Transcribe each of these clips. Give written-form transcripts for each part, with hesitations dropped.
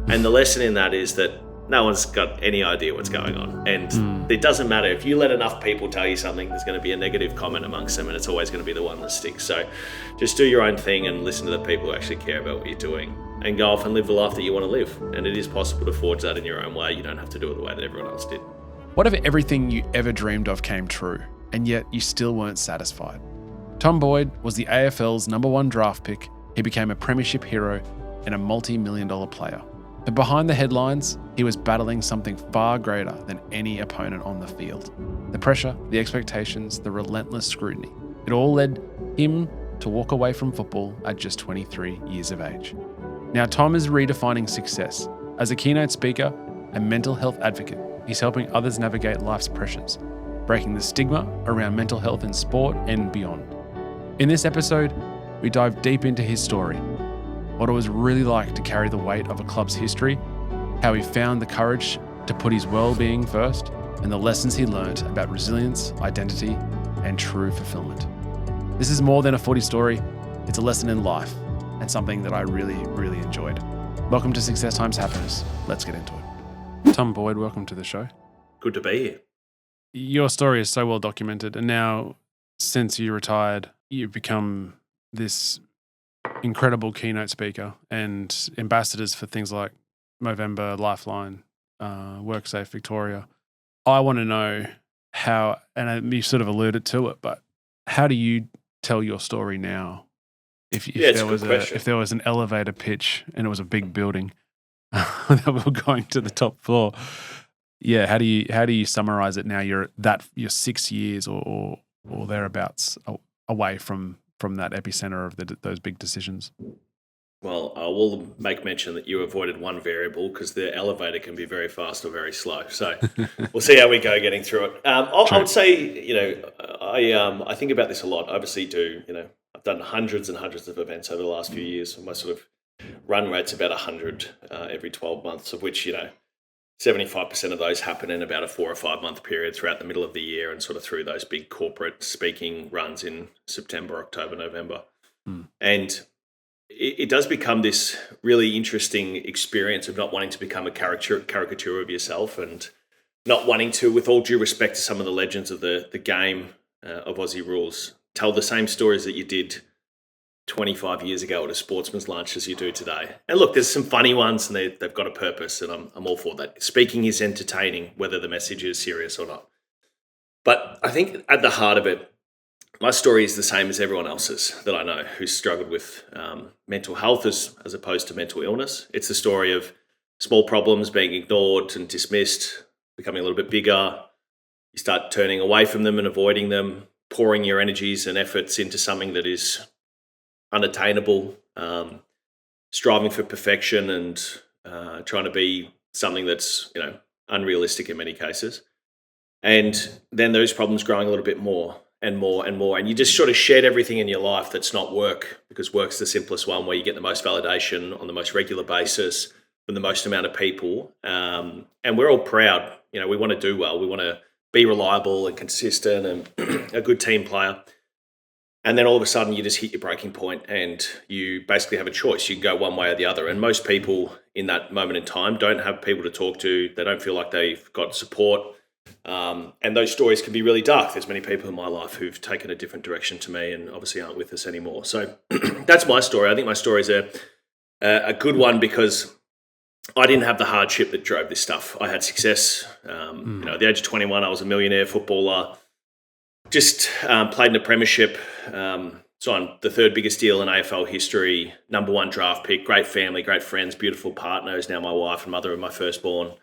And the lesson in that is that no one's got any idea what's going on. And it doesn't matter. If you let enough people tell you something, there's going to be a negative comment amongst them, and it's always going to be the one that sticks. So just do your own thing and listen to the people who actually care about what you're doing, and go off and live the life that you want to live. And it is possible to forge that in your own way. You don't have to do it the way that everyone else did. What if everything you ever dreamed of came true, and yet you still weren't satisfied? Tom Boyd was the AFL's #1 draft pick. He became a premiership hero and a multi-million-dollar player. But behind the headlines, he was battling something far greater than any opponent on the field. The pressure, the expectations, the relentless scrutiny. It all led him to walk away from football at just 23 years of age. Now, Tom is redefining success. As a keynote speaker and mental health advocate, he's helping others navigate life's pressures, breaking the stigma around mental health in sport and beyond. In this episode, we dive deep into his story, what it was really like to carry the weight of a club's history, how he found the courage to put his well-being first, and the lessons he learned about resilience, identity, and true fulfillment. This is more than a footy story. It's a lesson in life, and something that I really, really enjoyed. Welcome to Success Times Happiness. Let's get into it. Tom Boyd, welcome to the show. Good to be here. Your story is so well documented, and now, since you retired, you've become this incredible keynote speaker and ambassadors for things like Movember, Lifeline, WorkSafe Victoria. I want to know how, and you sort of alluded to it, but how do you tell your story now? If there was an elevator pitch and it was a big building that we were going to the top floor, how do you summarize it now? You're 6 years or thereabouts away from that epicenter of those big decisions. Well, I will make mention that you avoided one variable, because the elevator can be very fast or very slow. So we'll see how we go getting through it. I would say, I think about this a lot. I obviously do, I've done hundreds and hundreds of events over the last few years. My sort of run rate's about 100 every 12 months, of which, 75% of those happen in about a 4 or 5 month period throughout the middle of the year, and sort of through those big corporate speaking runs in September, October, November. And it does become this really interesting experience of not wanting to become a caricature of yourself, and not wanting to, with all due respect to some of the legends of the game of Aussie rules, tell the same stories that you did 25 years ago at a sportsman's lunch as you do today. And look, there's some funny ones, and they've got a purpose, and I'm all for that. Speaking is entertaining, whether the message is serious or not. But I think at the heart of it, my story is the same as everyone else's that I know who's struggled with mental health as opposed to mental illness. It's the story of small problems being ignored and dismissed, becoming a little bit bigger. You start turning away from them and avoiding them, pouring your energies and efforts into something that is unattainable, striving for perfection, and trying to be something that's unrealistic in many cases. And then those problems growing a little bit more and more and more, and you just sort of shed everything in your life that's not work, because work's the simplest one, where you get the most validation on the most regular basis from the most amount of people, and we're all proud. We want to do well, we want to be reliable and consistent and a good team player. And then all of a sudden you just hit your breaking point, and you basically have a choice. You can go one way or the other. And most people in that moment in time don't have people to talk to. They don't feel like they've got support. And those stories can be really dark. There's many people in my life who've taken a different direction to me and obviously aren't with us anymore. So that's my story. I think my story is a good one, because I didn't have the hardship that drove this stuff. I had success. At the age of 21, I was a millionaire footballer. Just played in a premiership, signed the third biggest deal in AFL history, #1 draft pick, great family, great friends, beautiful partner, who's now my wife and mother of my firstborn.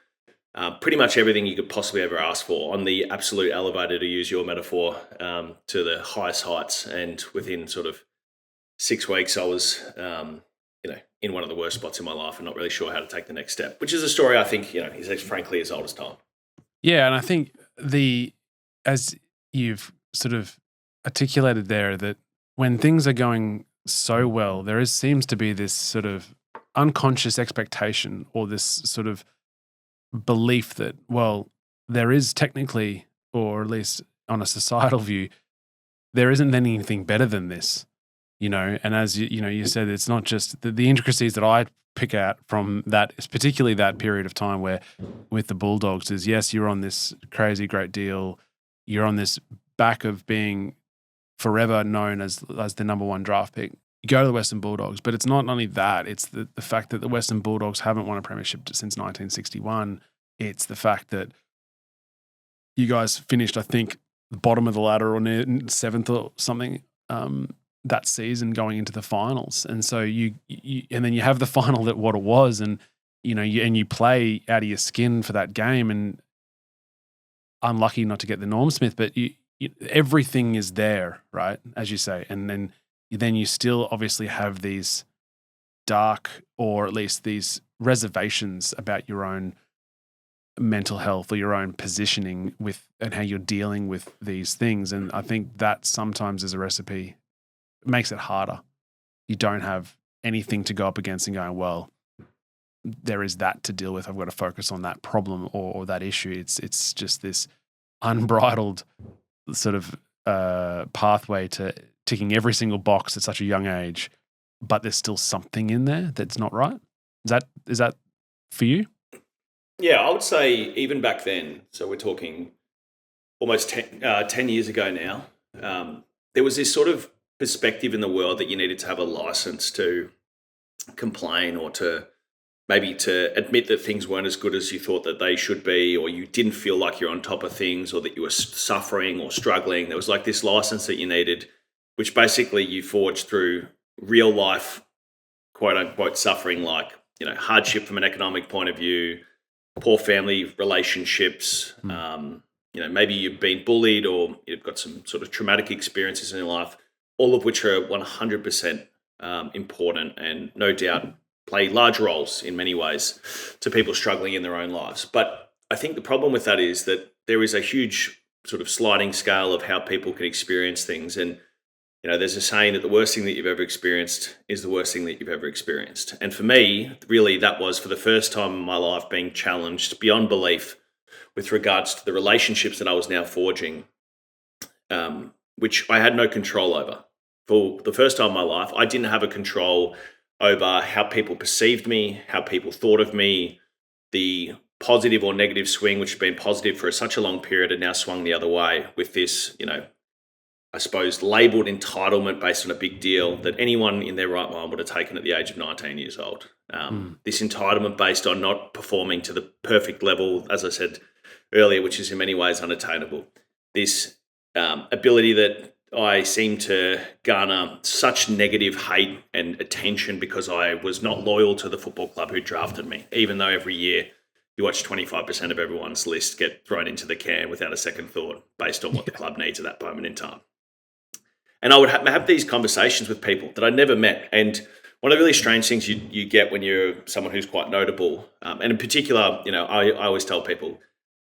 Pretty much everything you could possibly ever ask for, on the absolute elevator, to use your metaphor, to the highest heights. And within sort of 6 weeks, I was, in one of the worst spots in my life and not really sure how to take the next step, which is a story I think, is frankly as old as time. Yeah, and I think as you've sort of articulated there, that when things are going so well, there seems to be this sort of unconscious expectation, or this sort of belief that, well, there is technically, or at least on a societal view, there isn't anything better than this, And as you said, it's not just the intricacies that I pick out from that, particularly that period of time where with the Bulldogs is, yes, you're on this crazy great deal. You're on this back of being forever known as the number one draft pick. You go to the Western Bulldogs, but it's not only that. It's the fact that the Western Bulldogs haven't won a premiership since 1961. It's the fact that you guys finished, I think, the bottom of the ladder or near seventh or something that season going into the finals. And so you and then you have the final at what it was, and you play out of your skin for that game, and unlucky not to get the Norm Smith, but everything is there, right? As you say. And then you still obviously have these dark, or at least these reservations about your own mental health or your own positioning with and how you're dealing with these things. And I think that sometimes as a recipe makes it harder. You don't have anything to go up against and going, well, there is that to deal with. I've got to focus on that problem or that issue. It's just this unbridled sort of pathway to ticking every single box at such a young age, but there's still something in there that's not right. Is that for you? Yeah, I would say even back then, so we're talking almost 10 years ago now, there was this sort of perspective in the world that you needed to have a license to complain or to maybe to admit that things weren't as good as you thought that they should be, or you didn't feel like you're on top of things, or that you were suffering or struggling. There was like this license that you needed, which basically you forged through real life, quote unquote, suffering, like, hardship from an economic point of view, poor family relationships, maybe you've been bullied or you've got some sort of traumatic experiences in your life, all of which are 100% important and no doubt play large roles in many ways to people struggling in their own lives. But I think the problem with that is that there is a huge sort of sliding scale of how people can experience things. And, there's a saying that the worst thing that you've ever experienced is the worst thing that you've ever experienced. And for me, really, that was for the first time in my life being challenged beyond belief with regards to the relationships that I was now forging, which I had no control over. For the first time in my life, I didn't have a control over how people perceived me, how people thought of me. The positive or negative swing, which had been positive for such a long period, had now swung the other way with this, I suppose, labelled entitlement based on a big deal that anyone in their right mind would have taken at the age of 19 years old. This entitlement based on not performing to the perfect level, as I said earlier, which is in many ways unattainable. This ability that I seem to garner such negative hate and attention because I was not loyal to the football club who drafted me, even though every year you watch 25% of everyone's list get thrown into the can without a second thought based on what the club needs at that moment in time. And I would have these conversations with people that I'd never met. And one of the really strange things you get when you're someone who's quite notable, and in particular, I always tell people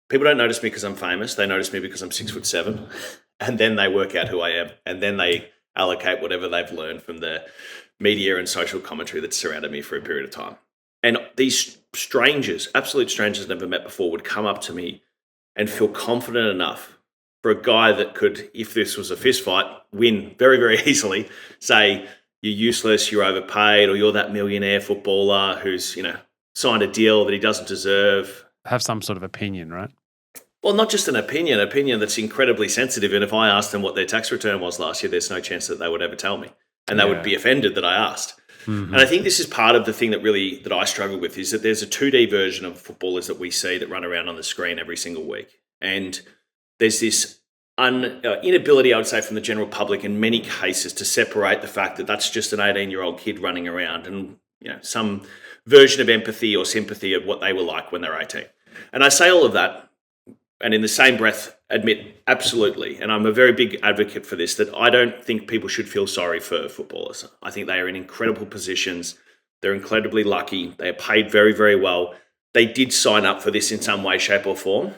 don't notice me because I'm famous. They notice me because I'm 6'7", and then they work out who I am, and then they allocate whatever they've learned from the media and social commentary that's surrounded me for a period of time. And these strangers, absolute strangers I've never met before, would come up to me and feel confident enough for a guy that could, if this was a fist fight, win very, very easily, say, you're useless, you're overpaid, or you're that millionaire footballer who's, signed a deal that he doesn't deserve. Have some sort of opinion, right? Well, not just an opinion that's incredibly sensitive. And if I asked them what their tax return was last year, there's no chance that they would ever tell me. And they would be offended that I asked. Mm-hmm. And I think this is part of the thing that I struggle with, is that there's a 2D version of footballers that we see that run around on the screen every single week. And there's this inability, I would say, from the general public in many cases to separate the fact that that's just an 18-year-old kid running around and, some version of empathy or sympathy of what they were like when they're 18. And I say all of that, and in the same breath admit absolutely, and I'm a very big advocate for this, that I don't think people should feel sorry for footballers. I think they are in incredible positions. They're incredibly lucky. They are paid very, very well. They did sign up for this in some way, shape or form.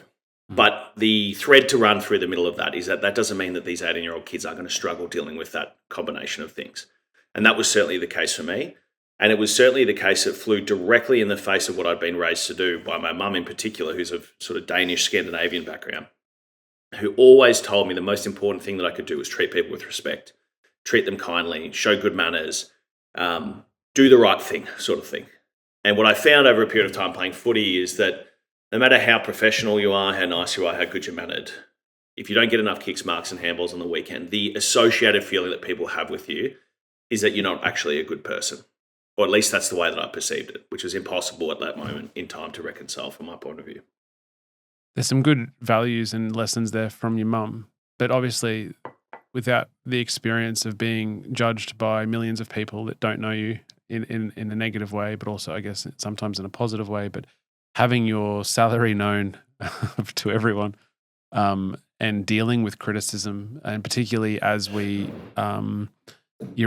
But the thread to run through the middle of that is that doesn't mean that these 18-year-old kids are going to struggle dealing with that combination of things. And that was certainly the case for me. And it was certainly the case that flew directly in the face of what I'd been raised to do by my mum in particular, who's of sort of Danish Scandinavian background, who always told me the most important thing that I could do was treat people with respect, treat them kindly, show good manners, do the right thing, sort of thing. And what I found over a period of time playing footy is that no matter how professional you are, how nice you are, how good you're mannered, if you don't get enough kicks, marks, and handballs on the weekend, the associated feeling that people have with you is that you're not actually a good person. Or at least that's the way that I perceived it, which was impossible at that moment in time to reconcile from my point of view. There's some good values and lessons there from your mum, but obviously without the experience of being judged by millions of people that don't know you in a negative way, but also I guess sometimes in a positive way, but having your salary known to everyone, and dealing with criticism, and particularly as you're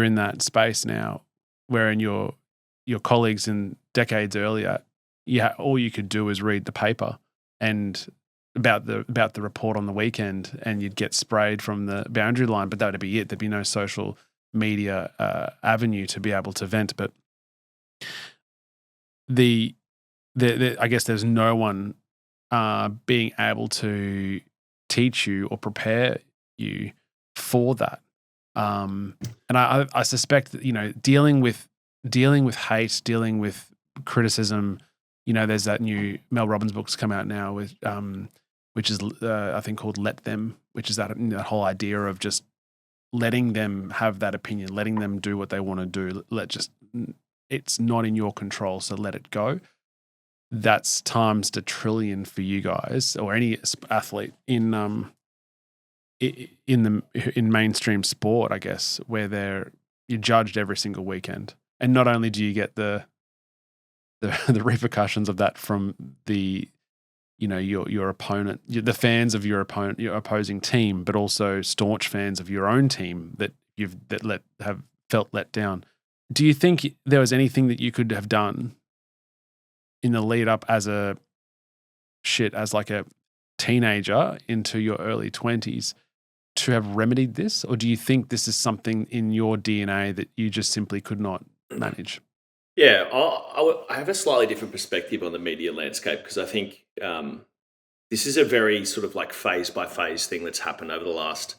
in that space now, wherein your colleagues in decades earlier, all you could do is read the paper and about the report on the weekend, and you'd get sprayed from the boundary line, but that would be it. There'd be no social media avenue to be able to vent. But I guess there's no one being able to teach you or prepare you for that. And I suspect that, dealing with hate, dealing with criticism, there's that new Mel Robbins book's come out now with, which is I think called Let Them, which is that whole idea of just letting them have that opinion, letting them do what they want to do. It's not in your control, so let it go. That's times the trillion for you guys or any athlete in mainstream sport, I guess, where you're judged every single weekend. And not only do you get the repercussions of that from your opponent, the fans of your opposing team, but also staunch fans of your own team that have felt let down. Do you think there was anything that you could have done in the lead up as like a teenager into your early 20s to have remedied this? Or do you think this is something in your DNA that you just simply could not manage? Yeah, I have a slightly different perspective on the media landscape because I think this is a very sort of like phase by phase thing that's happened over the last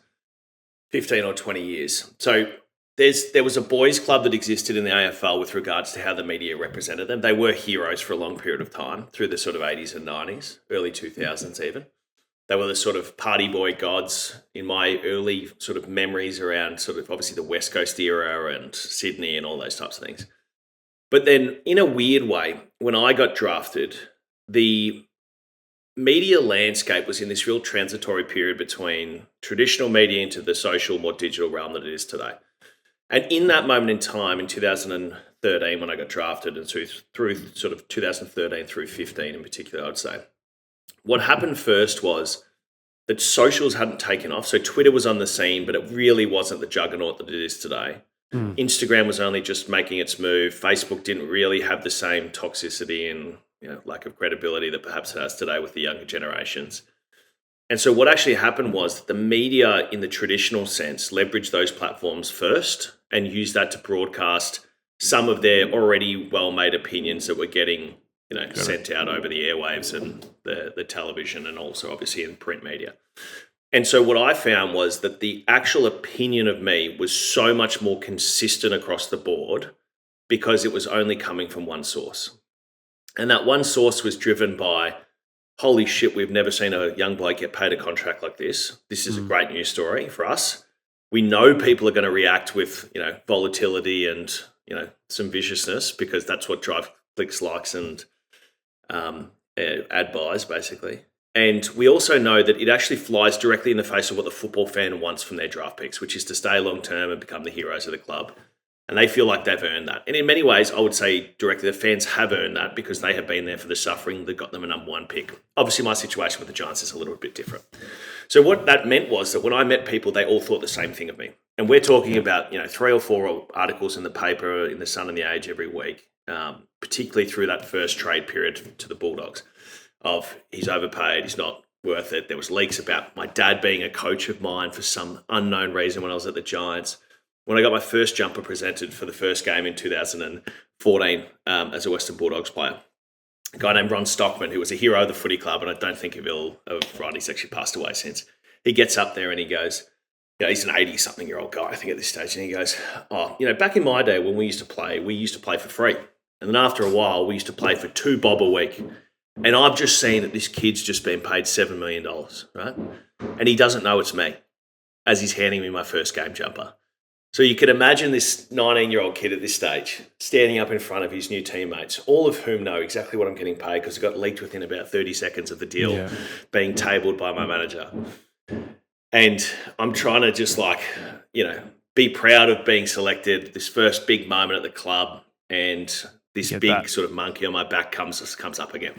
15 or 20 years. So there was a boys' club that existed in the AFL with regards to how the media represented them. They were heroes for a long period of time through the sort of 80s and 90s, early 2000s even. They were the sort of party boy gods in my early sort of memories around sort of obviously the West Coast era and Sydney and all those types of things. But then in a weird way, when I got drafted, the media landscape was in this real transitory period between traditional media into the social, more digital realm that it is today. And in that moment in time, in 2013, when I got drafted, and through sort of 2013 through 15 in particular, I'd say, what happened first was that socials hadn't taken off. So Twitter was on the scene, but it really wasn't the juggernaut that it is today. Instagram was only just making its move. Facebook didn't really have the same toxicity and lack of credibility that perhaps it has today with the younger generations. And so what actually happened was that the media in the traditional sense leveraged those platforms first and used that to broadcast some of their already well-made opinions that were getting sent out over the airwaves and the television and also obviously in print media. And so what I found was that the actual opinion of me was so much more consistent across the board because it was only coming from one source. And that one source was driven by, holy shit, we've never seen a young bloke get paid a contract like this. This is a great news story for us. We know people are going to react with, volatility and, some viciousness because that's what drives clicks, likes and ad buys basically. And we also know that it actually flies directly in the face of what the football fan wants from their draft picks, which is to stay long-term and become the heroes of the club. And they feel like they've earned that. And in many ways, I would say directly the fans have earned that because they have been there for the suffering that got them a number one pick. Obviously, my situation with the Giants is a little bit different. So what that meant was that when I met people, they all thought the same thing of me. And we're talking about, 3 or 4 articles in the paper, in the Sun and the Age every week, particularly through that first trade period to the Bulldogs of he's overpaid, he's not worth it. There was leaks about my dad being a coach of mine for some unknown reason when I was at the Giants. When I got my first jumper presented for the first game in 2014 as a Western Bulldogs player, a guy named Ron Stockman, who was a hero of the footy club, and I don't think he's actually passed away since. He gets up there and he goes, he's an 80-something-year-old guy, I think, at this stage, and he goes, back in my day when we used to play for free. And then after a while, we used to play for 2 bob a week. And I've just seen that this kid's just been paid $7 million, right? And he doesn't know it's me as he's handing me my first game jumper. So you can imagine this 19-year-old kid at this stage standing up in front of his new teammates, all of whom know exactly what I'm getting paid because it got leaked within about 30 seconds of the deal being tabled by my manager. And I'm trying to just be proud of being selected, this first big moment at the club, and this big sort of monkey on my back comes up again.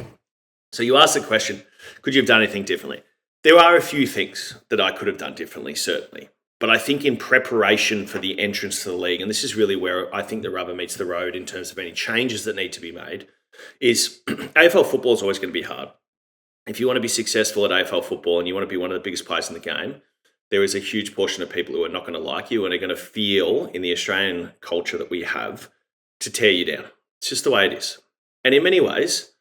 So you ask the question, could you have done anything differently? There are a few things that I could have done differently, certainly. But I think in preparation for the entrance to the league, and this is really where I think the rubber meets the road in terms of any changes that need to be made, is AFL football is always going to be hard. If you want to be successful at AFL football and you want to be one of the biggest players in the game, there is a huge portion of people who are not going to like you and are going to feel in the Australian culture that we have to tear you down. It's just the way it is. And in many ways,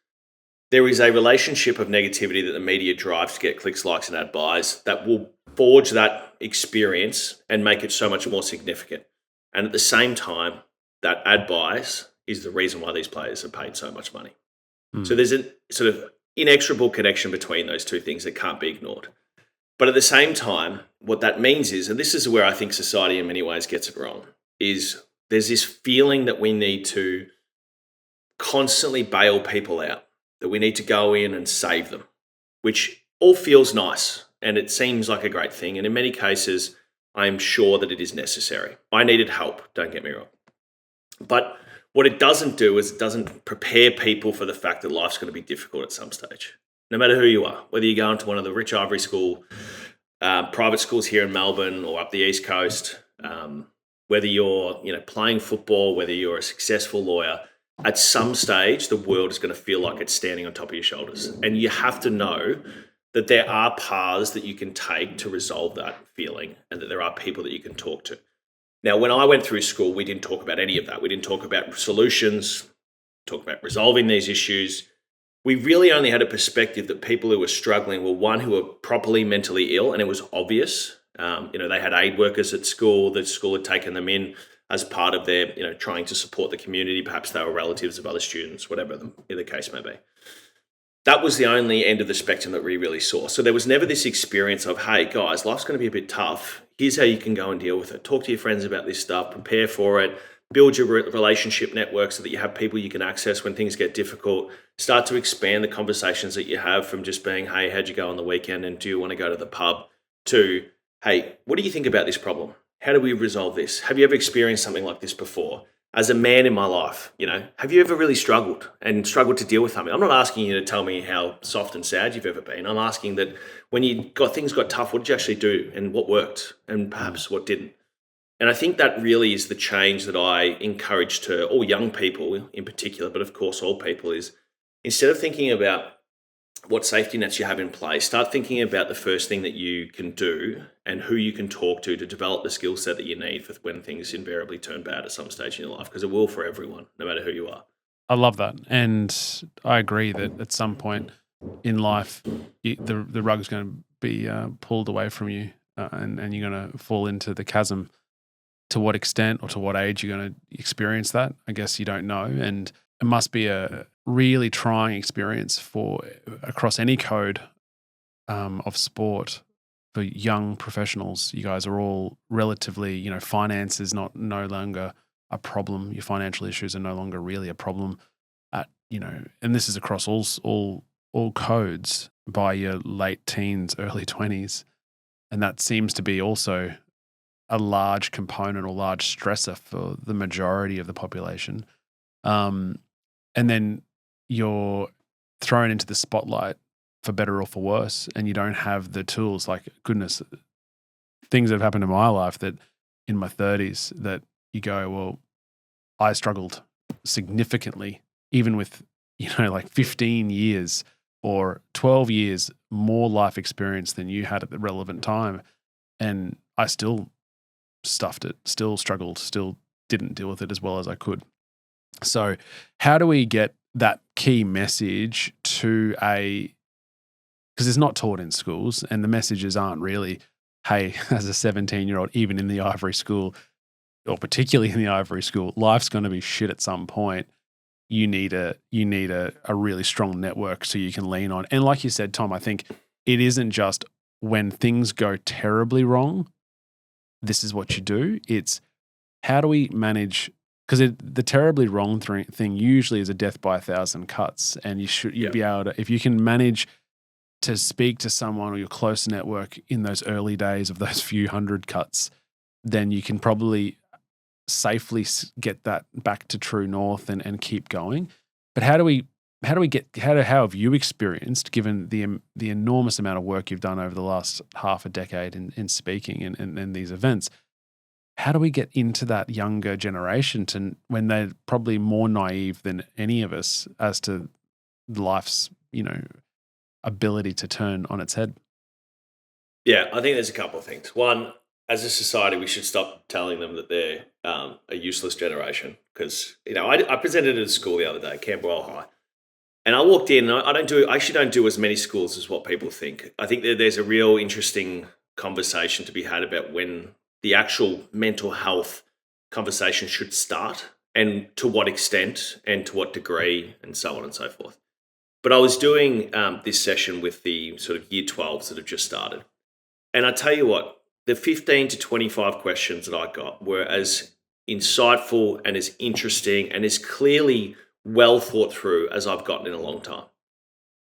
there is a relationship of negativity that the media drives to get clicks, likes, and ad buys that will forge that experience and make it so much more significant. And at the same time, that ad buys is the reason why these players are paid so much money. So there's a sort of inexorable connection between those two things that can't be ignored. But at the same time, what that means is, and this is where I think society in many ways gets it wrong, is there's this feeling that we need to constantly bail people out, that we need to go in and save them, which all feels nice and it seems like a great thing. And in many cases, I'm sure that it is necessary. I needed help, don't get me wrong. But what it doesn't do is it doesn't prepare people for the fact that life's going to be difficult at some stage, no matter who you are, whether you go into one of the rich ivory school, private schools here in Melbourne or up the East Coast, whether you're playing football, whether you're a successful lawyer, at some stage, the world is going to feel like it's standing on top of your shoulders. And you have to know that there are paths that you can take to resolve that feeling and that there are people that you can talk to. Now, when I went through school, we didn't talk about any of that. We didn't talk about solutions, talk about resolving these issues. We really only had a perspective that people who were struggling were one, who were properly mentally ill, and it was obvious. They had aid workers at school. The school had taken them in as part of their, trying to support the community. Perhaps they were relatives of other students, whatever the case may be. That was the only end of the spectrum that we really saw. So there was never this experience of, hey, guys, life's going to be a bit tough. Here's how you can go and deal with it. Talk to your friends about this stuff, prepare for it, build your relationship network so that you have people you can access when things get difficult. Start to expand the conversations that you have from just being, hey, how'd you go on the weekend and do you want to go to the pub, to, hey, what do you think about this problem? How do we resolve this? Have you ever experienced something like this before? As a man in my life, have you ever really struggled to deal with something? I'm not asking you to tell me how soft and sad you've ever been. I'm asking that when things got tough, what did you actually do and what worked and perhaps what didn't? And I think that really is the change that I encourage to all young people in particular, but of course all people, is instead of thinking about what safety nets you have in place, start thinking about the first thing that you can do and who you can talk to develop the skill set that you need for when things invariably turn bad at some stage in your life, because it will for everyone, no matter who you are. I love that. And I agree that at some point in life, the rug's going to be pulled away from you and you're going to fall into the chasm. To what extent or to what age you're going to experience that, I guess you don't know. And it must be a really trying experience across any code of sport for young professionals. You guys are all relatively, finance is no longer a problem. Your financial issues are no longer really a problem. And this is across all codes by your late teens, early 20s. And that seems to be also a large component or large stressor for the majority of the population. And then you're thrown into the spotlight for better or for worse, and you don't have the tools. Like, goodness, things that have happened in my life that in my 30s that you go, well, I struggled significantly, even with, 15 years or 12 years more life experience than you had at the relevant time. And I still stuffed it, still struggled, still didn't deal with it as well as I could. So how do we get that key message to because it's not taught in schools, and the messages aren't really, hey, as a 17-year-old, even in the ivory school, or particularly in the ivory school, life's going to be shit at some point. you need a really strong network so you can lean on. And like you said, Tom, I think it isn't just when things go terribly wrong, this is what you do. It's how do we manage, because the terribly wrong thing usually is a death by 1,000 cuts, and you'd be able to, if you can manage to speak to someone or your close network in those early days of those few hundred cuts, then you can probably safely get that back to true north and keep going. But how have you experienced, given the enormous amount of work you've done over the last half a decade in speaking and these events? How do we get into that younger generation to when they're probably more naive than any of us as to life's, ability to turn on its head? Yeah, I think there's a couple of things. One, as a society, we should stop telling them that they're a useless generation. Because I presented at a school the other day, Camberwell High, and I walked in. And I actually don't do as many schools as what people think. I think that there's a real interesting conversation to be had about when the actual mental health conversation should start, and to what extent, and to what degree, and so on and so forth. But I was doing this session with the sort of year 12s that have just started. And I tell you what, the 15 to 25 questions that I got were as insightful and as interesting and as clearly well thought through as I've gotten in a long time.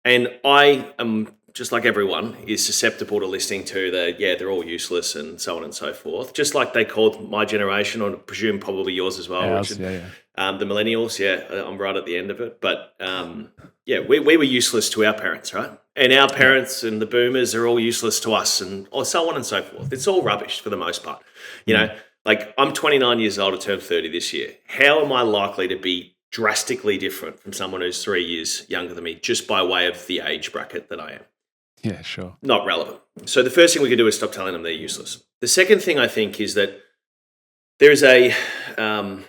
And I am, just like everyone, is susceptible to listening to they're all useless and so on and so forth. Just like they called my generation, or I presume probably yours as well, Richard. The millennials, I'm right at the end of it. But we were useless to our parents, right? And our parents and the boomers are all useless to us, and so on and so forth. It's all rubbish for the most part. Like I'm 29 years old, I turned 30 this year. How am I likely to be drastically different from someone who's 3 years younger than me just by way of the age bracket that I am? Yeah, sure. Not relevant. So the first thing we can do is stop telling them they're useless. The second thing I think is that there is an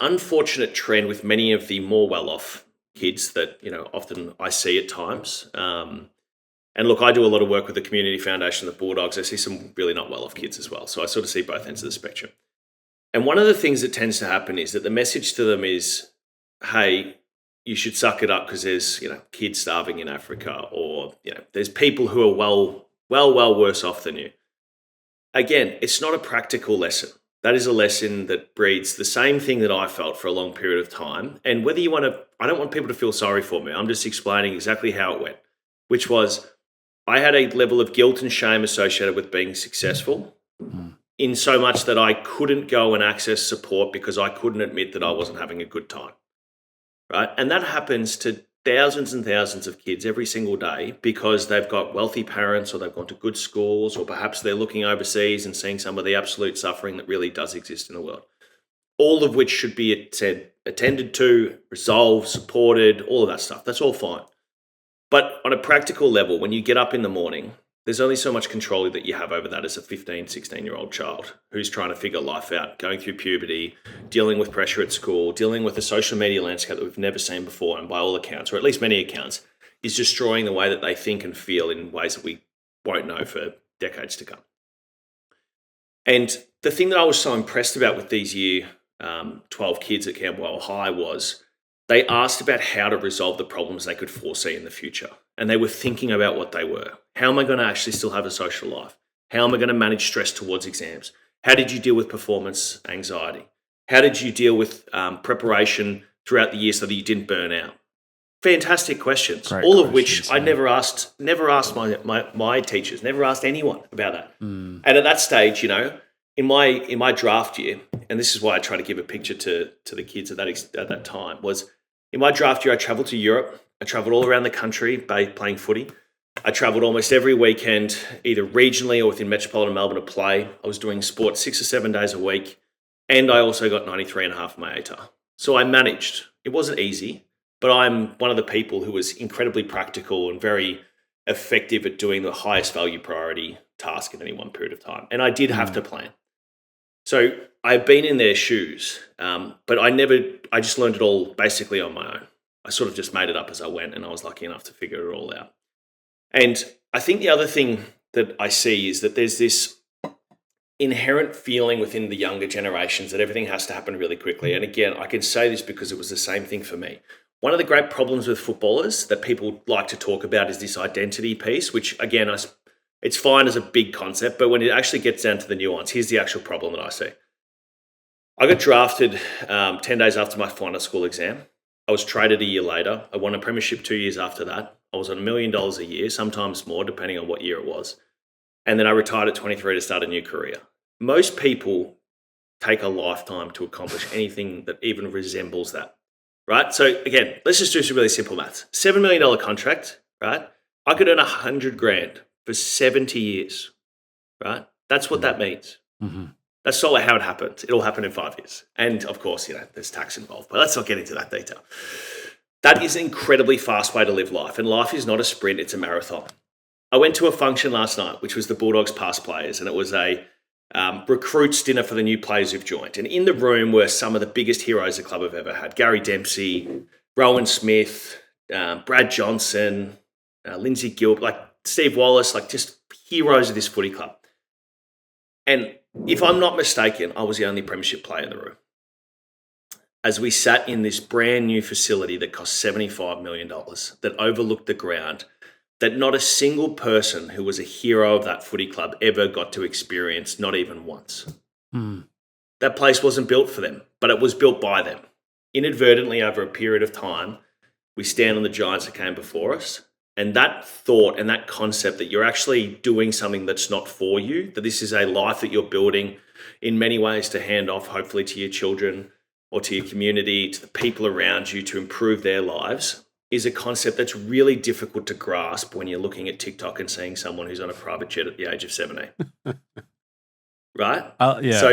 unfortunate trend with many of the more well-off kids that often I see at times. And look, I do a lot of work with the Community Foundation, the Bulldogs. I see some really not well-off kids as well. So I sort of see both ends of the spectrum. And one of the things that tends to happen is that the message to them is, hey, you should suck it up because there's kids starving in Africa, or there's people who are well worse off than you. Again, it's not a practical lesson. That is a lesson that breeds the same thing that I felt for a long period of time. And whether you want to, I don't want people to feel sorry for me. I'm just explaining exactly how it went, which was I had a level of guilt and shame associated with being successful, in so much that I couldn't go and access support because I couldn't admit that I wasn't having a good time. Right? And that happens to thousands and thousands of kids every single day because they've got wealthy parents, or they've gone to good schools, or perhaps they're looking overseas and seeing some of the absolute suffering that really does exist in the world. All of which should be attended to, resolved, supported, all of that stuff. That's all fine. But on a practical level, when you get up in the morning, there's only so much control that you have over that as a 15, 16-year-old child who's trying to figure life out, going through puberty, dealing with pressure at school, dealing with a social media landscape that we've never seen before, and by all accounts, or at least many accounts, is destroying the way that they think and feel in ways that we won't know for decades to come. And the thing that I was so impressed about with these year 12 kids at Camberwell High was they asked about how to resolve the problems they could foresee in the future. And they were thinking about what they were. How am I going to actually still have a social life? How am I going to manage stress towards exams? How did you deal with performance anxiety? How did you deal with preparation throughout the year so that you didn't burn out? Fantastic questions, Great all of questions, which I never asked my teachers, never asked anyone about that. Mm. And at that stage, in my draft year, and this is why I try to give a picture to the kids at that time, was in my draft year, I traveled to Europe. I traveled all around the country playing footy. I traveled almost every weekend, either regionally or within metropolitan Melbourne to play. I was doing sport 6 or 7 days a week. And I also got 93.5 on my ATAR. So I managed. It wasn't easy, but I'm one of the people who was incredibly practical and very effective at doing the highest value priority task in any one period of time. And I did have to plan. So I've been in their shoes, but I just learned it all basically on my own. I sort of just made it up as I went, and I was lucky enough to figure it all out. And I think the other thing that I see is that there's this inherent feeling within the younger generations that everything has to happen really quickly. And again, I can say this because it was the same thing for me. One of the great problems with footballers that people like to talk about is this identity piece, which again, it's fine as a big concept, but when it actually gets down to the nuance, here's the actual problem that I see. I got drafted 10 days after my final school exam. I was traded a year later. I won a premiership 2 years after that. I was on $1 million a year, sometimes more, depending on what year it was. And then I retired at 23 to start a new career. Most people take a lifetime to accomplish anything that even resembles that, right? So again, let's just do some really simple maths. $7 million contract, right? I could earn 100 grand for 70 years, right? That's what that means. Mm-hmm. That's not how it happens. It'll happen in 5 years. And of course, there's tax involved, but let's not get into that detail. That is an incredibly fast way to live life. And life is not a sprint, it's a marathon. I went to a function last night, which was the Bulldogs past players, and it was a recruits dinner for the new players who've joined. And in the room were some of the biggest heroes the club have ever had. Gary Dempsey, Rowan Smith, Brad Johnson, Lindsay Gilbert, like Steve Wallace, like just heroes of this footy club. And if I'm not mistaken, I was the only premiership player in the room. As we sat in this brand new facility that cost $75 million, that overlooked the ground, that not a single person who was a hero of that footy club ever got to experience, not even once. That place wasn't built for them, but it was built by them. Inadvertently, over a period of time, we stand on the giants that came before us. And that thought and that concept that you're actually doing something that's not for you, that this is a life that you're building in many ways to hand off, hopefully to your children or to your community, to the people around you to improve their lives, is a concept that's really difficult to grasp when you're looking at TikTok and seeing someone who's on a private jet at the age of 17. Right? Yeah. So,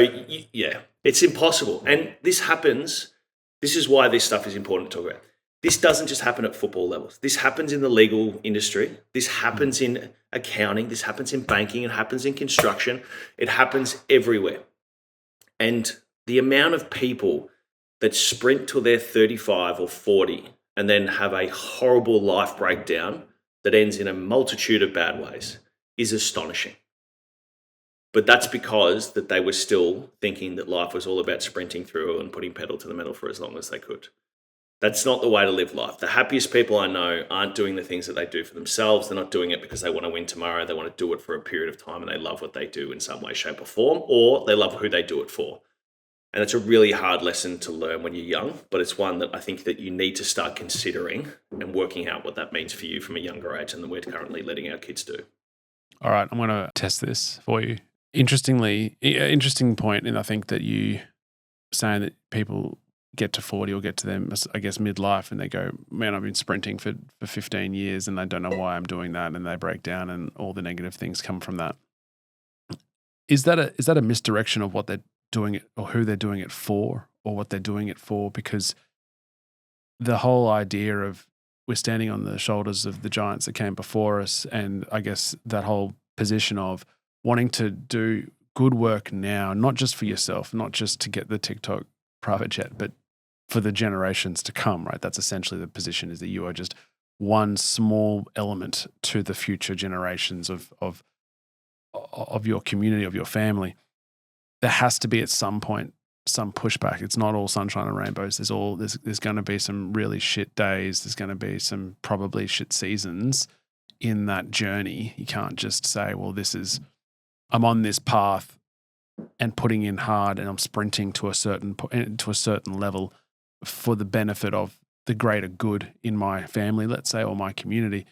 yeah, it's impossible. And this happens. This is why this stuff is important to talk about. This doesn't just happen at football levels. This happens in the legal industry. This happens in accounting. This happens in banking. It happens in construction. It happens everywhere. And the amount of people that sprint till they're 35 or 40 and then have a horrible life breakdown that ends in a multitude of bad ways is astonishing. But that's because that they were still thinking that life was all about sprinting through and putting pedal to the metal for as long as they could. That's not the way to live life. The happiest people I know aren't doing the things that they do for themselves. They're not doing it because they want to win tomorrow. They want to do it for a period of time and they love what they do in some way, shape or form, or they love who they do it for. And it's a really hard lesson to learn when you're young, but it's one that I think that you need to start considering and working out what that means for you from a younger age than we're currently letting our kids do. All right, I'm going to test this for you. Interesting point, and I think that you saying that people get to 40 or get to them, I guess, midlife, and they go, man, I've been sprinting for 15 years and I don't know why I'm doing that, and they break down and all the negative things come from that. Is that a misdirection of what they're doing it or who they're doing it for or what they're doing it for? Because the whole idea of we're standing on the shoulders of the giants that came before us, and I guess that whole position of wanting to do good work now, not just for yourself, not just to get the TikTok private jet, but for the generations to come, right? That's essentially the position, is that you are just one small element to the future generations of your community, of your family. There has to be at some point some pushback. It's not all sunshine and rainbows. There's going to be some really shit days. There's going to be some probably shit seasons in that journey. You can't just say, well, I'm on this path and putting in hard and I'm sprinting to a certain level for the benefit of the greater good in my family, let's say, or my community,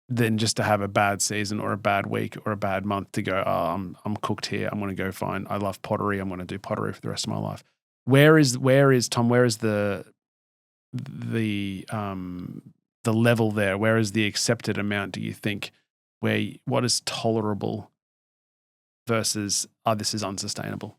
than just to have a bad season or a bad week or a bad month to go, oh, I'm cooked here. I'm going to go find, I love pottery. I'm going to do pottery for the rest of my life. Where is Tom, where is the level there? Where is the accepted amount, do you think, what is tolerable versus, this is unsustainable?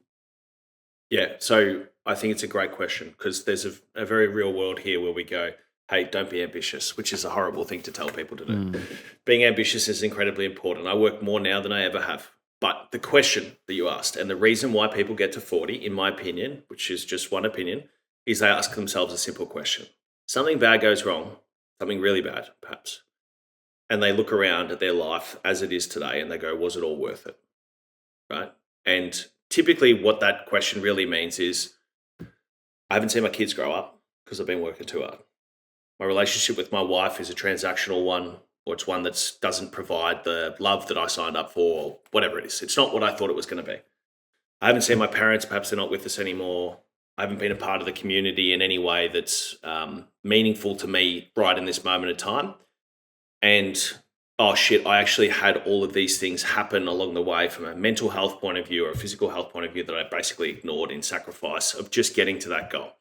Yeah, so I think it's a great question because there's a very real world here where we go, hey, don't be ambitious, which is a horrible thing to tell people to do. Being ambitious is incredibly important. I work more now than I ever have. But the question that you asked and the reason why people get to 40, in my opinion, which is just one opinion, is they ask themselves a simple question. Something bad goes wrong, something really bad, perhaps. And they look around at their life as it is today and they go, was it all worth it? Right? And typically what that question really means is, I haven't seen my kids grow up because I've been working too hard. My relationship with my wife is a transactional one, or it's one that doesn't provide the love that I signed up for, or whatever it is. It's not what I thought it was going to be. I haven't seen my parents. Perhaps they're not with us anymore. I haven't been a part of the community in any way that's meaningful to me right in this moment of time. And oh shit, I actually had all of these things happen along the way from a mental health point of view or a physical health point of view that I basically ignored in sacrifice of just getting to that goal.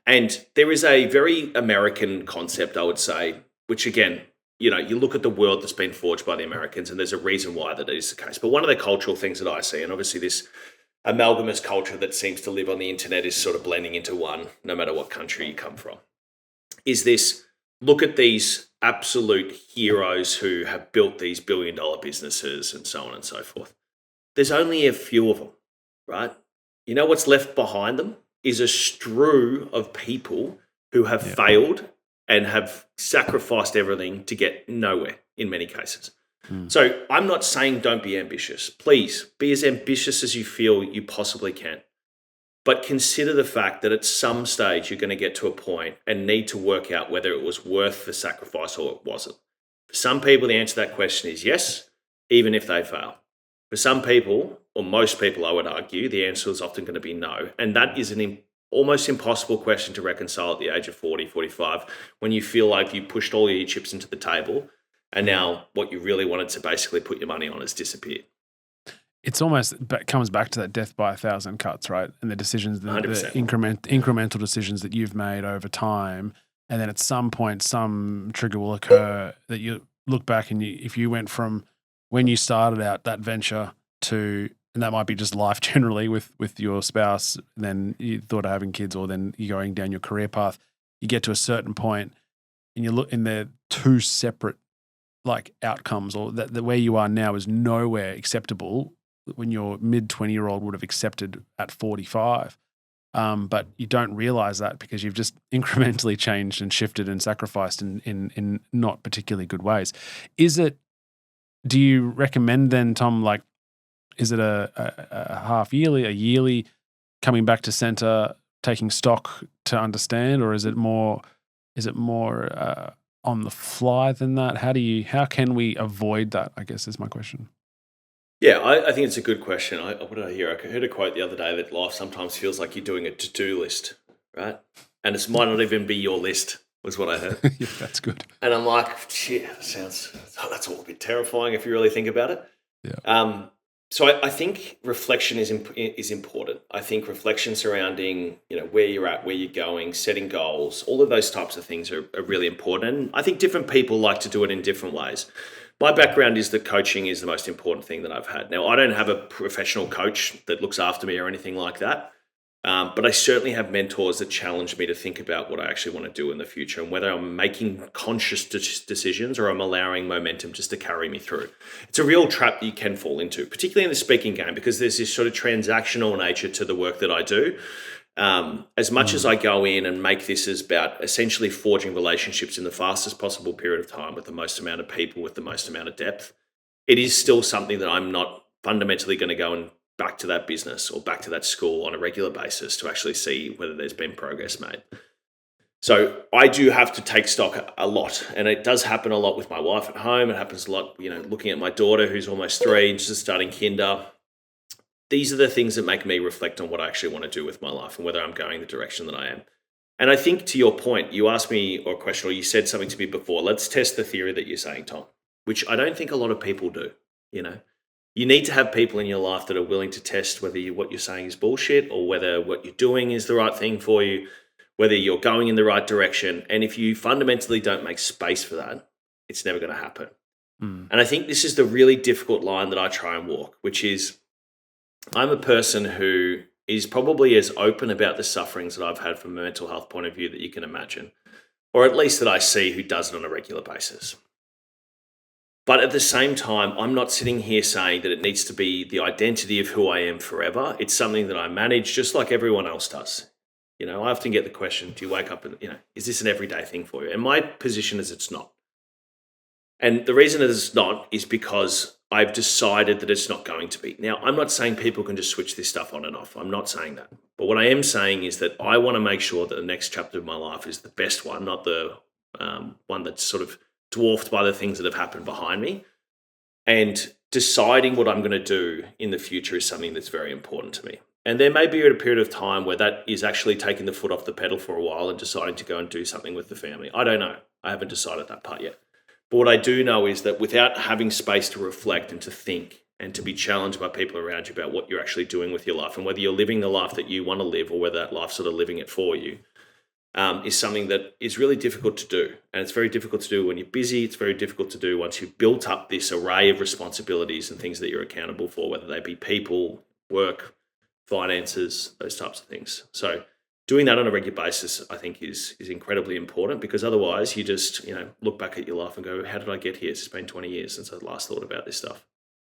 And there is a very American concept, I would say, which again, you look at the world that's been forged by the Americans, and there's a reason why that is the case. But one of the cultural things that I see, and obviously this amalgamous culture that seems to live on the internet is sort of blending into one, no matter what country you come from, is this: look at these absolute heroes who have built these billion-dollar businesses and so on and so forth. There's only a few of them, right? You know what's left behind them is a strew of people who have failed and have sacrificed everything to get nowhere in many cases. So I'm not saying don't be ambitious. Please be as ambitious as you feel you possibly can. But consider the fact that at some stage you're going to get to a point and need to work out whether it was worth the sacrifice or it wasn't. For some people, the answer to that question is yes, even if they fail. For some people, or most people, I would argue, the answer is often going to be no. And that is an almost impossible question to reconcile at the age of 40, 45, when you feel like you pushed all your chips into the table and now what you really wanted to basically put your money on has disappeared. It's almost comes back to that death by 1,000 cuts, right? And the decisions, the incremental decisions that you've made over time. And then at some point, some trigger will occur that you look back and if you went from when you started out that venture to, and that might be just life generally with your spouse, then you thought of having kids, or then you're going down your career path, you get to a certain point and you look and they're two separate like outcomes, or that where you are now is nowhere acceptable when your mid-20-year-old would have accepted at 45. But you don't realize that because you've just incrementally changed and shifted and sacrificed in not particularly good ways. Do you recommend then, Tom, like, is it a half yearly, a yearly coming back to center, taking stock to understand, or is it more on the fly than that? How can we avoid that, I guess, is my question. Yeah, I think it's a good question. What did I hear? I heard a quote the other day that life sometimes feels like you're doing a to-do list, right? And it might not even be your list, was what I heard. Yeah, that's good. And I'm like, shit, that's all a bit terrifying if you really think about it. Yeah. So I think reflection is important. I think reflection surrounding, where you're at, where you're going, setting goals, all of those types of things are really important. And I think different people like to do it in different ways. My background is that coaching is the most important thing that I've had. Now, I don't have a professional coach that looks after me or anything like that. But I certainly have mentors that challenge me to think about what I actually want to do in the future and whether I'm making conscious decisions or I'm allowing momentum just to carry me through. It's a real trap that you can fall into, particularly in the speaking game, because there's this sort of transactional nature to the work that I do. As much as I go in and make this as about essentially forging relationships in the fastest possible period of time with the most amount of people, with the most amount of depth, it is still something that I'm not fundamentally going to go and back to that business or back to that school on a regular basis to actually see whether there's been progress made. So I do have to take stock a lot, and it does happen a lot with my wife at home. It happens a lot, looking at my daughter who's almost 3 and just starting kinder. These are the things that make me reflect on what I actually want to do with my life and whether I'm going the direction that I am. And I think to your point, you asked me a question, or you said something to me before. Let's test the theory that you're saying, Tom, which I don't think a lot of people do. You need to have people in your life that are willing to test whether what you're saying is bullshit or whether what you're doing is the right thing for you, whether you're going in the right direction. And if you fundamentally don't make space for that, it's never going to happen. And I think this is the really difficult line that I try and walk, which is I'm a person who is probably as open about the sufferings that I've had from a mental health point of view that you can imagine, or at least that I see who does it on a regular basis. But at the same time, I'm not sitting here saying that it needs to be the identity of who I am forever. It's something that I manage just like everyone else does. I often get the question, do you wake up and, is this an everyday thing for you? And my position is it's not. And the reason that it's not is because I've decided that it's not going to be. Now, I'm not saying people can just switch this stuff on and off. I'm not saying that. But what I am saying is that I want to make sure that the next chapter of my life is the best one, not the one that's sort of dwarfed by the things that have happened behind me. And deciding what I'm going to do in the future is something that's very important to me. And there may be a period of time where that is actually taking the foot off the pedal for a while and deciding to go and do something with the family. I don't know. I haven't decided that part yet. But what I do know is that without having space to reflect and to think and to be challenged by people around you about what you're actually doing with your life and whether you're living the life that you want to live or whether that life's sort of living it for you, is something that is really difficult to do. And it's very difficult to do when you're busy. It's very difficult to do once you've built up this array of responsibilities and things that you're accountable for, whether they be people, work, finances, those types of things. So doing that on a regular basis, I think, is incredibly important, because otherwise you just, look back at your life and go, how did I get here? It's been 20 years since I last thought about this stuff.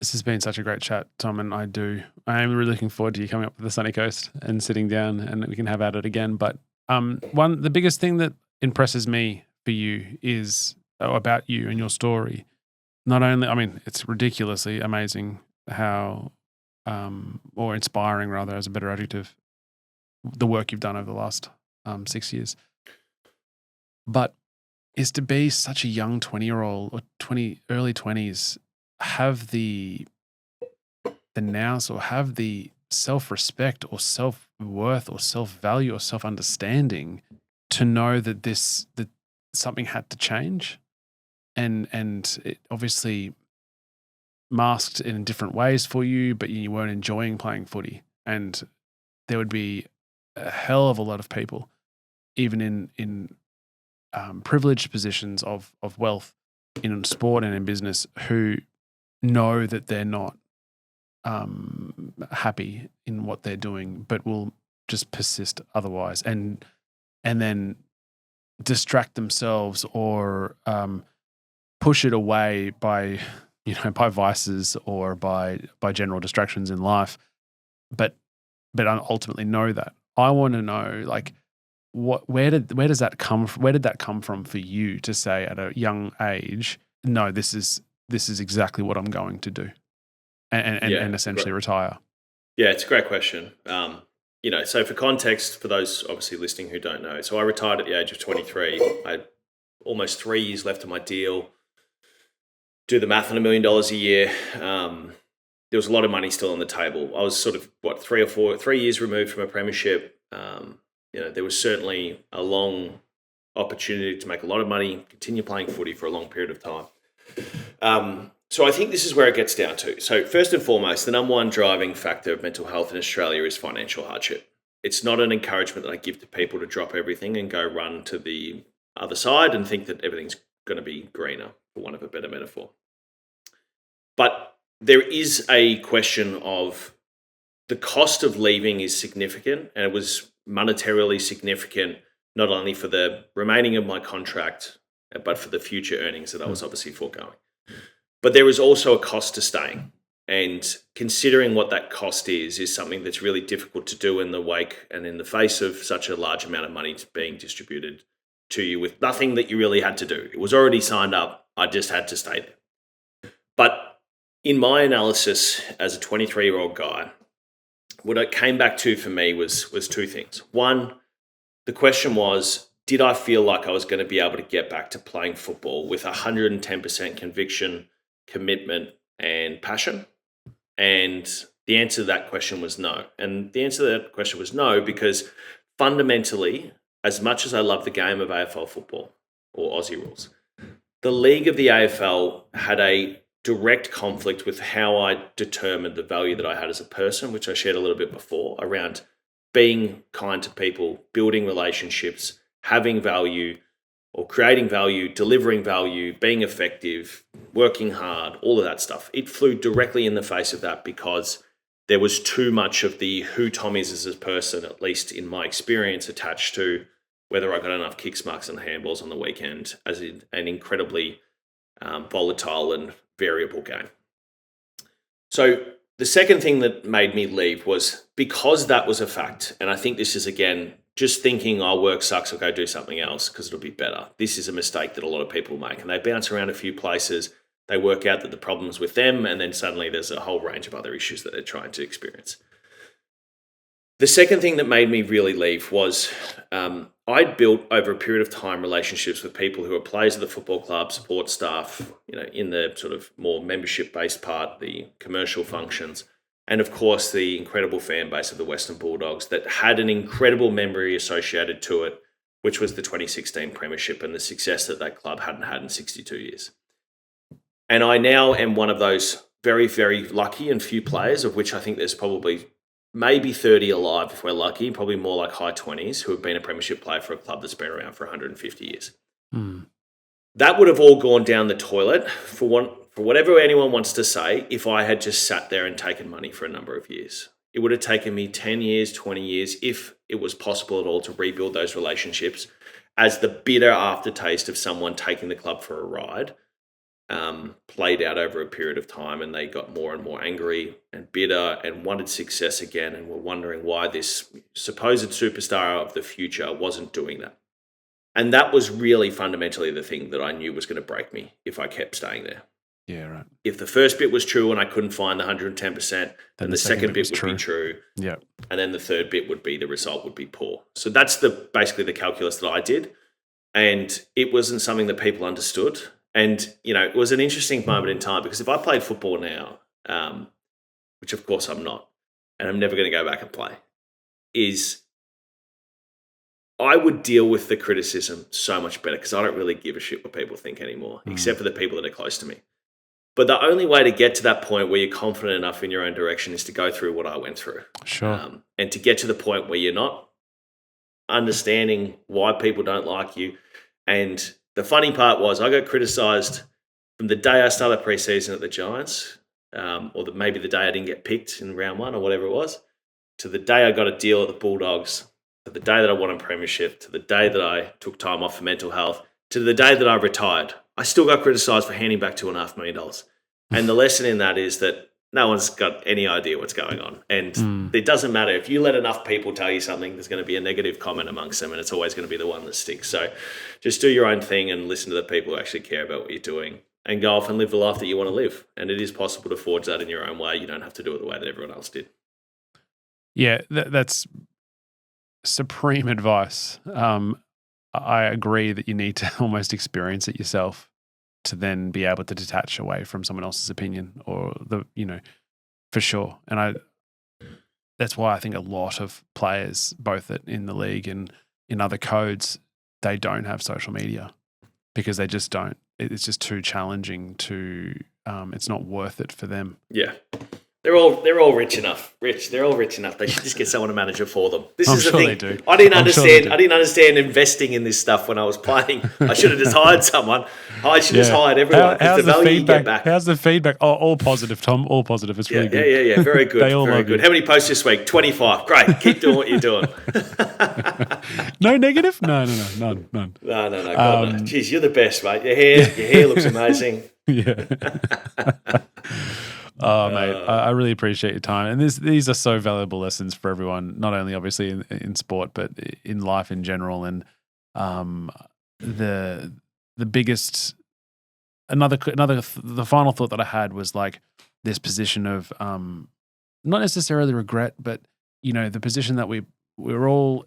This has been such a great chat, Tom, and I am really looking forward to you coming up to the sunny coast and sitting down and we can have at it again. But the biggest thing that impresses me for you is about you and your story. Not only, it's ridiculously amazing how, or inspiring rather, as a better adjective, the work you've done over the last 6 years. But is to be such a young 20-year-old or early 20s, have the nous or have the self-respect or self-worth or self-value or self-understanding to know that something had to change, and it obviously masked in different ways for you, but you weren't enjoying playing footy. And there would be a hell of a lot of people, even in privileged positions of wealth in sport and in business, who know that they're not happy in what they're doing, but will just persist otherwise, and then distract themselves or push it away by vices or by general distractions in life, but ultimately know that. I want to know, like, where did that come from for you to say at a young age, no, this is exactly what I'm going to do, and essentially retire? Yeah, it's a great question. So for context, for those obviously listening who don't know, so I retired at the age of 23. I had almost 3 years left of my deal. Do the math on $1 million a year. There was a lot of money still on the table. I was sort of 3 years removed from a premiership. There was certainly a long opportunity to make a lot of money, continue playing footy for a long period of time. So I think this is where it gets down to. So first and foremost, the number one driving factor of mental health in Australia is financial hardship. It's not an encouragement that I give to people to drop everything and go run to the other side and think that everything's going to be greener, for want of a better metaphor. But there is a question of the cost of leaving is significant, and it was monetarily significant, not only for the remaining of my contract, but for the future earnings that I was obviously foregoing. But there is also a cost to staying, and considering what that cost is something that's really difficult to do in the wake and in the face of such a large amount of money being distributed to you with nothing that you really had to do. It was already signed up. I just had to stay there. But in my analysis as a 23-year-old guy, what it came back to for me was two things. One, the question was, did I feel like I was going to be able to get back to playing football with 110% conviction, commitment, and passion? And the answer to that question was no. And the answer to that question was no, because fundamentally, as much as I love the game of AFL football or Aussie rules, the league of the AFL had a direct conflict with how I determined the value that I had as a person, which I shared a little bit before, around being kind to people, building relationships, having value or creating value, delivering value, being effective, working hard, all of that stuff. It flew directly in the face of that because there was too much of the who Tom is as a person, at least in my experience, attached to whether I got enough kicks, marks, and handballs on the weekend, as an incredibly volatile and variable game. So the second thing that made me leave was because that was a fact, and I think this is, again, just thinking, oh, work sucks, I'll go do something else because it'll be better. This is a mistake that a lot of people make, and they bounce around a few places. They work out that the problem's with them, and then suddenly there's a whole range of other issues that they're trying to experience. The second thing that made me really leave was I'd built over a period of time relationships with people who are players of the football club, support staff, in the sort of more membership-based part, the commercial functions, and of course the incredible fan base of the Western Bulldogs that had an incredible memory associated to it, which was the 2016 premiership and the success that club hadn't had in 62 years. And I now am one of those very, very lucky and few players, of which I think there's probably maybe 30 alive if we're lucky, probably more like high 20s, who have been a premiership player for a club that's been around for 150 years. That would have all gone down the toilet for whatever anyone wants to say if I had just sat there and taken money for a number of years. It would have taken me 10 years, 20 years, if it was possible at all, to rebuild those relationships as the bitter aftertaste of someone taking the club for a ride played out over a period of time, and they got more and more angry and bitter and wanted success again and were wondering why this supposed superstar of the future wasn't doing that. And that was really fundamentally the thing that I knew was going to break me if I kept staying there. Yeah, right. If the first bit was true and I couldn't find the 110%, then the second bit would be true. Yeah. And then the third bit would be the result would be poor. So that's basically the calculus that I did. And it wasn't something that people understood. And, it was an interesting moment in time, because if I played football now, which of course I'm not, and I'm never going to go back and play, is I would deal with the criticism so much better, because I don't really give a shit what people think anymore, except for the people that are close to me. But the only way to get to that point where you're confident enough in your own direction is to go through what I went through. Sure. And to get to the point where you're not understanding why people don't like you. And the funny part was I got criticised from the day I started pre-season at the Giants, or maybe the day I didn't get picked in round 1 or whatever it was, to the day I got a deal at the Bulldogs, to the day that I won a premiership, to the day that I took time off for mental health, to the day that I retired. I still got criticised for handing back $2.5 million. And the lesson in that is that no one's got any idea what's going on. And it doesn't matter. If you let enough people tell you something, there's going to be a negative comment amongst them, and it's always going to be the one that sticks. So just do your own thing and listen to the people who actually care about what you're doing, and go off and live the life that you want to live. And it is possible to forge that in your own way. You don't have to do it the way that everyone else did. Yeah, that's supreme advice. I agree that you need to almost experience it yourself to then be able to detach away from someone else's opinion, or for sure. And that's why I think a lot of players, both in the league and in other codes, they don't have social media, because they just don't. It's just too challenging to. It's not worth it for them. Yeah. They're all rich enough. They're all rich enough. They should just get someone to manage it for them. This is the thing. They do. I didn't understand investing in this stuff when I was playing. I should have just hired someone. I should have just hired everyone. How's the value you get back. How's the feedback? Oh, all positive, Tom. All positive. It's really good. Yeah. Very good. They all very love good. you. How many posts this week? 25. Great. Keep doing what you're doing. No negative? No. None. No. God, no. Jeez, you're the best, mate. Your hair looks amazing. Yeah. Oh, mate, I really appreciate your time. And these are so valuable lessons for everyone, not only obviously in sport, but in life in general. And the biggest, the final thought that I had was like this position of not necessarily regret, but, the position that we're all,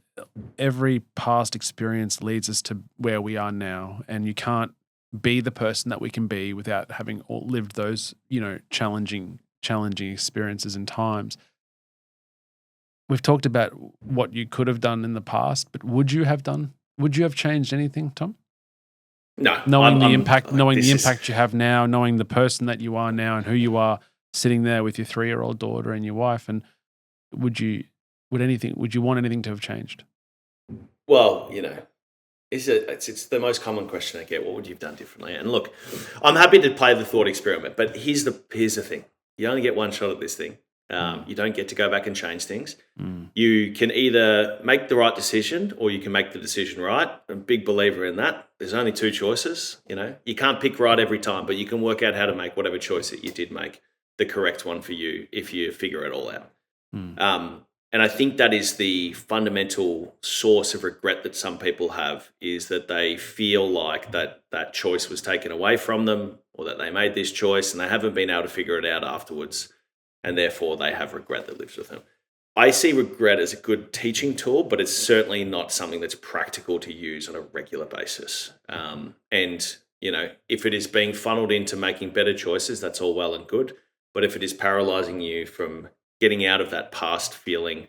every past experience leads us to where we are now. And you can't be the person that we can be without having all lived those, challenging experiences and times. We've talked about what you could have done in the past, but would you have changed anything, Tom? No. Knowing the impact you have now, knowing the person that you are now and who you are, sitting there with your 3-year-old daughter and your wife, and would you want anything to have changed? Well, it's the most common question I get. What would you have done differently? And look, I'm happy to play the thought experiment, but here's the thing. You only get one shot at this thing. You don't get to go back and change things. You can either make the right decision or you can make the decision right. I'm a big believer in that. There's only 2 choices. You can't pick right every time, but you can work out how to make whatever choice that you did make the correct one for you if you figure it all out. I think that is the fundamental source of regret that some people have, is that they feel like that choice was taken away from them, or that they made this choice and they haven't been able to figure it out afterwards, and therefore they have regret that lives with them. I see regret as a good teaching tool, but it's certainly not something that's practical to use on a regular basis. And, if it is being funneled into making better choices, that's all well and good. But if it is paralyzing you from getting out of that past feeling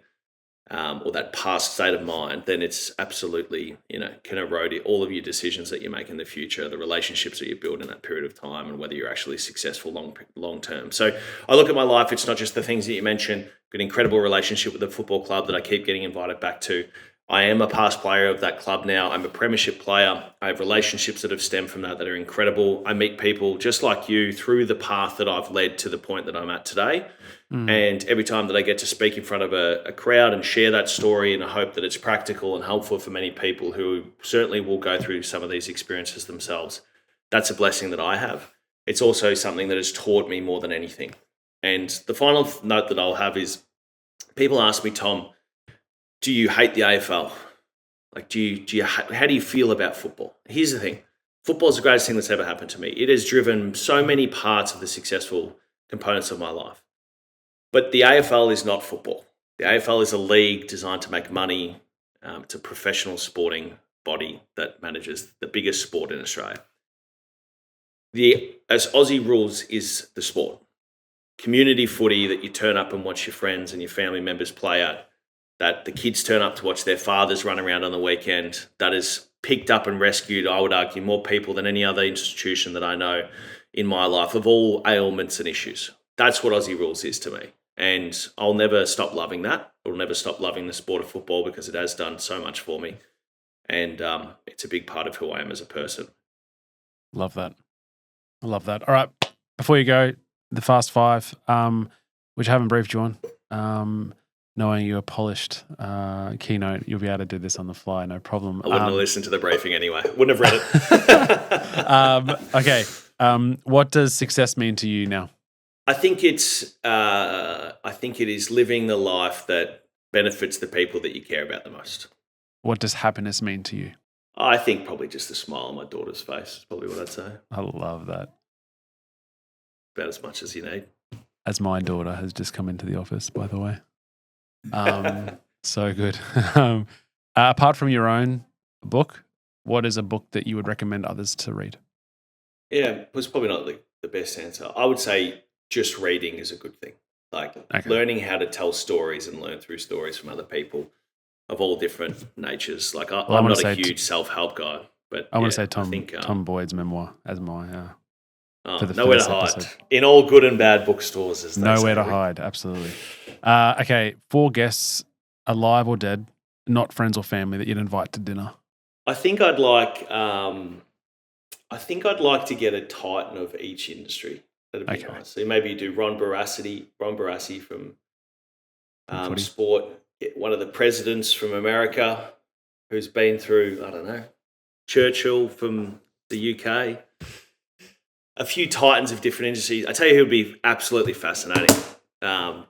or that past state of mind, then it's absolutely, can erode all of your decisions that you make in the future, the relationships that you build in that period of time, and whether you're actually successful long term. So I look at my life, it's not just the things that you mentioned. Got an incredible relationship with the football club that I keep getting invited back to. I am a past player of that club now. I'm a premiership player. I have relationships that have stemmed from that are incredible. I meet people just like you through the path that I've led to the point that I'm at today. And every time that I get to speak in front of a crowd and share that story, and I hope that it's practical and helpful for many people who certainly will go through some of these experiences themselves, that's a blessing that I have. It's also something that has taught me more than anything. And the final note that I'll have is, people ask me, Tom, do you hate the AFL? Like, how do you feel about football? Here's the thing. Football is the greatest thing that's ever happened to me. It has driven so many parts of the successful components of my life. But the AFL is not football. The AFL is a league designed to make money. It's a professional sporting body that manages the biggest sport in Australia. As Aussie rules is the sport. Community footy that you turn up and watch your friends and your family members play at, that the kids turn up to watch their fathers run around on the weekend, that has picked up and rescued, I would argue, more people than any other institution that I know in my life, of all ailments and issues. That's what Aussie rules is to me. And I'll never stop loving that. I'll never stop loving the sport of football, because it has done so much for me. And it's a big part of who I am as a person. Love that. I love that. All right. Before you go, the Fast Five, which I haven't briefed you on, knowing you're a polished keynote, you'll be able to do this on the fly, no problem. I wouldn't have listened to the briefing anyway. Wouldn't have read it. Okay. What does success mean to you now? I think it is living the life that benefits the people that you care about the most. What does happiness mean to you? I think probably just the smile on my daughter's face is probably what I'd say. I love that. About as much as you need. As my daughter has just come into the office, by the way. So good. Apart from your own book, what is a book that you would recommend others to read? Yeah, it was probably not the best answer. I would say just reading is a good thing. Learning how to tell stories and learn through stories from other people of all different natures. I'm not a huge self-help guy, but I want to say Tom Boyd's memoir as my nowhere to hide. Episode. In all good and bad bookstores. As nowhere to hide, absolutely. Okay, 4 guests, alive or dead, not friends or family, that you'd invite to dinner. I think I'd like to get a titan of each industry. That'd be nice. So maybe you do Ron Barassi from sport, one of the presidents from America who's been through, I don't know, Churchill from the UK, a few titans of different industries. I tell you who would be absolutely fascinating.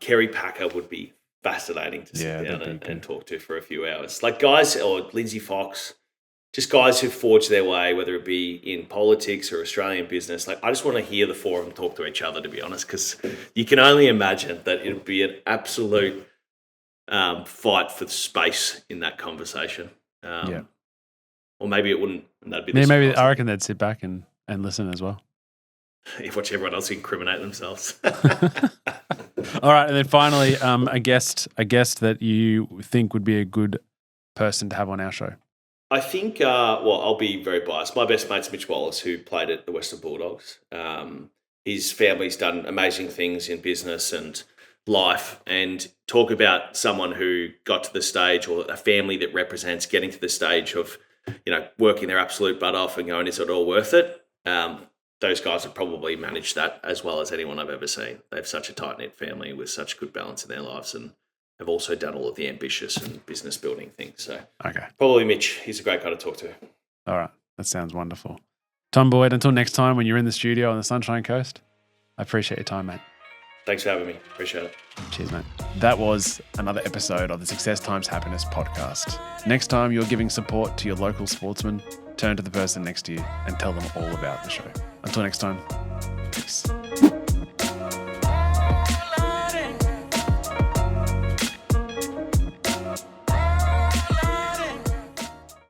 Kerry Packer would be fascinating to sit down and talk to for a few hours. Like guys, or Lindsay Fox, just guys who forged their way, whether it be in politics or Australian business. I just want to hear the four of them talk to each other, to be honest, because you can only imagine that it would be an absolute fight for space in that conversation. Or maybe it wouldn't. And that'd be maybe I reckon they'd sit back and listen as well. You watch everyone else incriminate themselves. All right, and then finally, a guest that you think would be a good person to have on our show. I think, I'll be very biased. My best mate's Mitch Wallace, who played at the Western Bulldogs. His family's done amazing things in business and life, and talk about someone who got to the stage, or a family that represents getting to the stage of, working their absolute butt off and going, is it all worth it? Those guys have probably managed that as well as anyone I've ever seen. They have such a tight-knit family with such good balance in their lives, and have also done all of the ambitious and business building things. So probably Mitch. He's a great guy to talk to. All right. That sounds wonderful. Tom Boyd, until next time when you're in the studio on the Sunshine Coast, I appreciate your time, mate. Thanks for having me. Appreciate it. Cheers, mate. That was another episode of the Success Times Happiness podcast. Next time you're giving support to your local sportsman, turn to the person next to you and tell them all about the show. Until next time, peace.